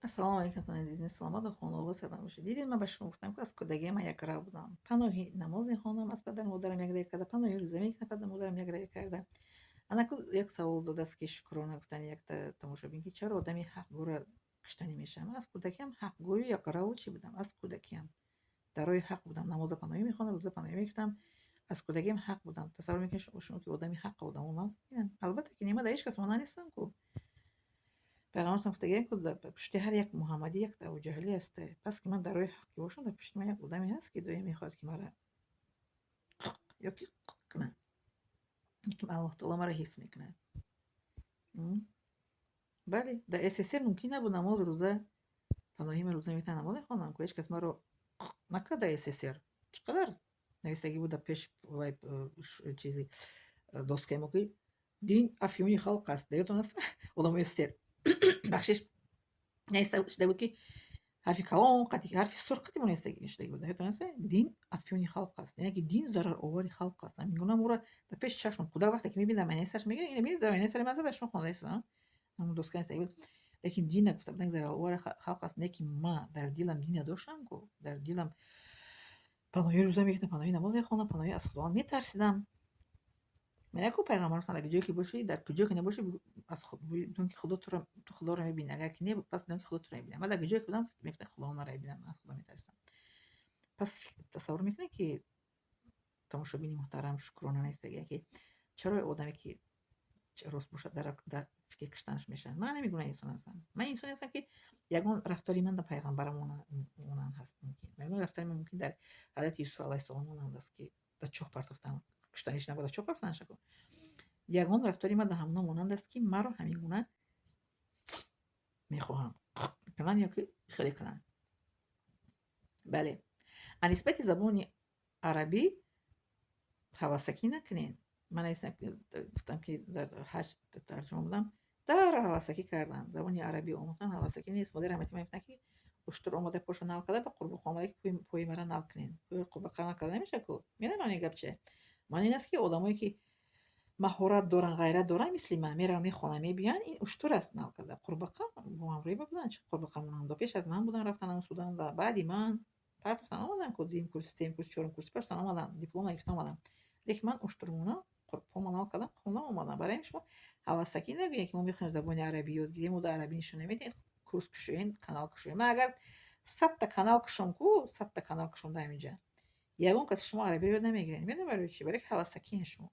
السلام علیکم دوستان عزیز، سلامت و خانواده سلامت باشید. دیدین من به شما گفتم که از کودکی من یک راه بودم. پناهی نماز میخوانم، از پدر مادرم یک راه کرده. پناهی روزه میگیرم، پدر مادرم یک راه کرده. انا یک سوال داده است که شکرانه گفتن یک تماشابین که چرا آدمی حق گوره کشتنی میشه. من از کودکی هم حق گوی یک راه چی بودم. از کودکی هم در راه حق بودم. نماز پناهی میخوانم، روزه پناهی میگرفتم. از کودکی هم حق بودم. تصور میکنید شما که آدمی حق بودم و من البته که نیمه هیچ کس مانع نیستم که پیغمبر گفتگی که پشت هر یک محمدی یک ابوجهلی است. پس که من در راه حقی باشم در پشت من یک آدمی هست که دوی میخواد که مرا یکی کنه، یکی الله تعالی مرا حس میکنه. بله در SSR ممکن نبود نماز روزه پناهی من روزه میتونم نماز خواندم که هیچ کس مرا نکرد. در SSR چقدر نویسندگی بود در پیش چیزی دوست که موقعی دین افیونی خلق است دیگه است آدم استر بخشش نویسته بود که حرفی کلان قطعی حرفی سرخ قطعی نوشته بود. یادتونست دین افیونی خلق است، یعنی که دین ضرر آوری خلق است. میگونم او را در پیش چشم خدا وقتی که میبینه من سرش میگه این میگه در من سر من زدش خونده است همون دوست کنه بود. لیکن دین نگفتم دین ضرر آوری خلق است، نه که ما در دلم دین داشتم که در دلم پناهی روزه میگفتم، پناهی نماز میخوندم، پناهی از خدا میترسیدم. من کو پیغمبر صلی الله علیه و باشی در کجا که نباشی از خود بدون که خدا تو خدا رو میبینی. اگر که نه پس بدون که خدا تو رو میبینی. من در کجا که بودم فکر میکنم خدا ما رو میبینم، از خدا میترسم. پس تصور میکنه که تماشابین محترم شکرانه نیست دیگه که چرا آدمی که راست باشد در فکر کشتنش میشن. من نمیگم انسان هستم، من انسان هستم که یگان رفتاری من در پیغمبرمون اونان هست. ممکن یگان رفتاری من ممکن در حضرت یوسف علیه السلام اونان است که در چوخ پرتافتن کشتنش نبود، در چوخ پرتافتن شد. یگان رفتاری من در همونا مانند است که مرا همین گونه میخواهم کنن یا که خیلی کنن. بله نسبت زبان عربی حواسکی نکنین. من گفتم که در 8 ترجمه بودم در حواسکی کردن. زبان عربی عموما حواسکی نیست. مدیر همتی من که اشتر اومده پشت نال کرده به قرب خامده که پوی مرا نال کنین. پوی قرب قرن کرده نمیشه کو. میدونن گپ چه معنی این است که آدمایی که مهارت دارن غیرت دارن مثل من میرن میخونن میبینن این اشتر است نال کرده. قرب قرن با هم روی بودن چه قرب قرن هم دو پیش از من بودن رفتن سودان و بعدی من پرتفتن آمدن کدیم کورس تیم کورس چهارم کورس پرسن آمدن دیپلم گرفتن آمدن. لیکن من اشترمونا پامو نال کردم خوندم اومدم. برای شما حواسکی نگویید که ما میخوایم زبان عربی یاد بگیریم و در عربی نشون نمیدین کورس کشوین کانال کشوین. من اگر 100 تا کانال کشم کو 100 تا کانال کشوندم اینجا یگان کس شما عربی یاد نمیگیرین. میدونم برای چی؟ برای حواسکی شما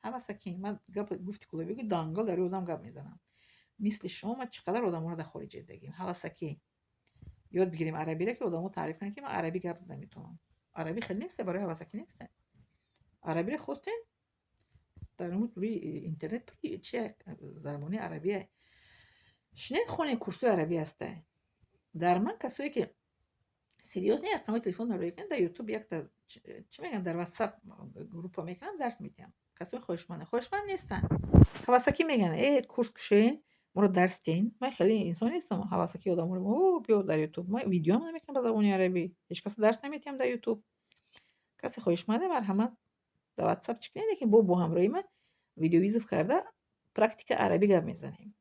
حواسکی. من گفتی کلا بگو دانگل در آدم گپ میزنم مثل شما. ما چقدر آدم رو در خارج دیدیم حواسکی یاد بگیریم عربی را که آدمو تعریف کنن که من عربی گپ زدم میتونم. عربی خیلی نیست برای حواسکی نیست. عربی را خودتین در روی اینترنت چه زبانی عربی شنید خونه کورس عربی هسته. در من کسایی که سریوس نه رقم تلفن رو یکن در یوتیوب یک تا چی میگن در واتساپ گروه میکنم درس میدم. کسایی خوشمنه نیستن حواسکی میگن ای کورس کشین ما رو درس دین. من خیلی انسان نیستم حواسکی آدم رو او بیا در یوتیوب ما ویدیو هم نمیکنم به زبان عربی. هیچ کس درس نمیدم در یوتیوب. کسی خوشمنه مرحمت در واتساپ چیکنه که با همراهی من ویدیو ویزف کرده پرکتیک عربی گپ میزنیم.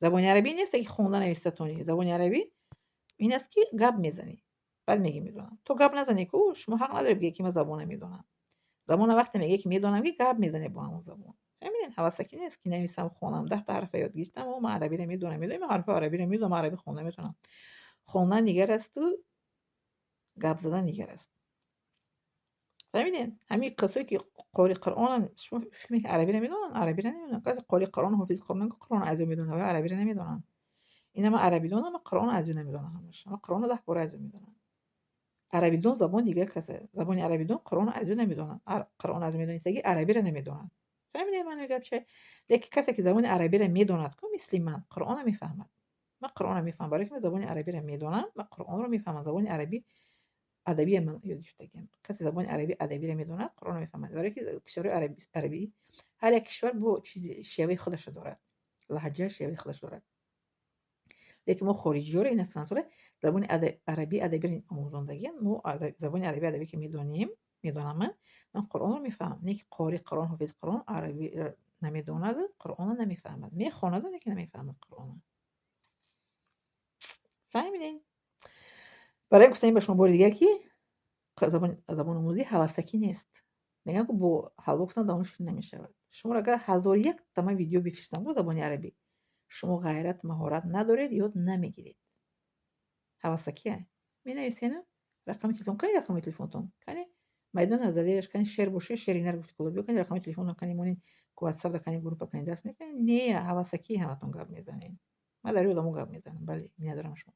زبان عربی نیست که خوندن نوشتنی. زبان عربی این است که گپ میزنی بعد میگی میدونم. تو گپ نزنی که شما حق نداری بگی که من زبان نمیدونم. زبان وقتی میگه که میدونم که گپ میزنه با همون زبان. همین حواسکی نیست که نمیسم خونم 10 تا حرف یاد گرفتم و من عربی رو میدونم حرف عربی رو میدونم عربی خوندم میتونم. خوندن دیگر است و گپ زدن دیگر است. فهمیدین همین کسایی که قاری قرآن شما فکر میکنید عربی نمیدونن عربی رو نمیدونن. کسی قاری قرآن حافظ قرآن که قرآن از میدونن و عربی رو نمیدونن. اینا ما عربی دونم ما قرآن از نمیدونم همش. ما قرآن 10 بار از میدونم. عربی دون زبان دیگه کسه. زبان عربی دون قرآن از نمیدونن. قرآن از میدونستگی عربی رو نمیدونن. فهمیدین من میگم چه؟ لیکن کسی که زبان عربی رو میدوند که مثل من قرآن رو میفهمد. من قرآن رو میفهمم برای که زبان عربی رو میدونم. من قرآن رو میفهمم. زبان عربی ادبی من یاد گرفتگیم. کسی زبان عربی ادبی رو میدونه قرآن رو میفهمد. برای که کشور عربی هر یک کشور با چیزی شیوه خودش دارد. لهجه شیوه خودش دارد. لیکن ما خارجی ها رو این استانسوره زبان عربی ادبی رو آموزندگی ما زبان عربی ادبی که میدونم من قرآن رو میفهمم. نه که قاری قرآن حافظ قرآن عربی نمیدوند قرآن رو نمیفهمد. میخواند که نمیفهمد قرآن. فهمیدین؟ برای گفتن به شما بار دیگر که زبان آموزی هوسکی نیست. میگم که با حل گفتن دانش نمیشود. شما را اگر 1001 تمام ویدیو بفرستم با زبان عربی، شما غیرت مهارت ندارید یاد نمیگیرید. هوسکیه. می نویسین رقم تلفن کنی، رقم تلفنتون کنی میدان از زدیرش کنی شیر باشه شیر اینا رو کلا بیو کنی، رقم تلفن کنی مونین کو واتساپ کنی گروپ کنی درس میکنی. نه هوسکی همتون گپ میزنین. من در یادمو گپ میزنم. بله می ندارم شما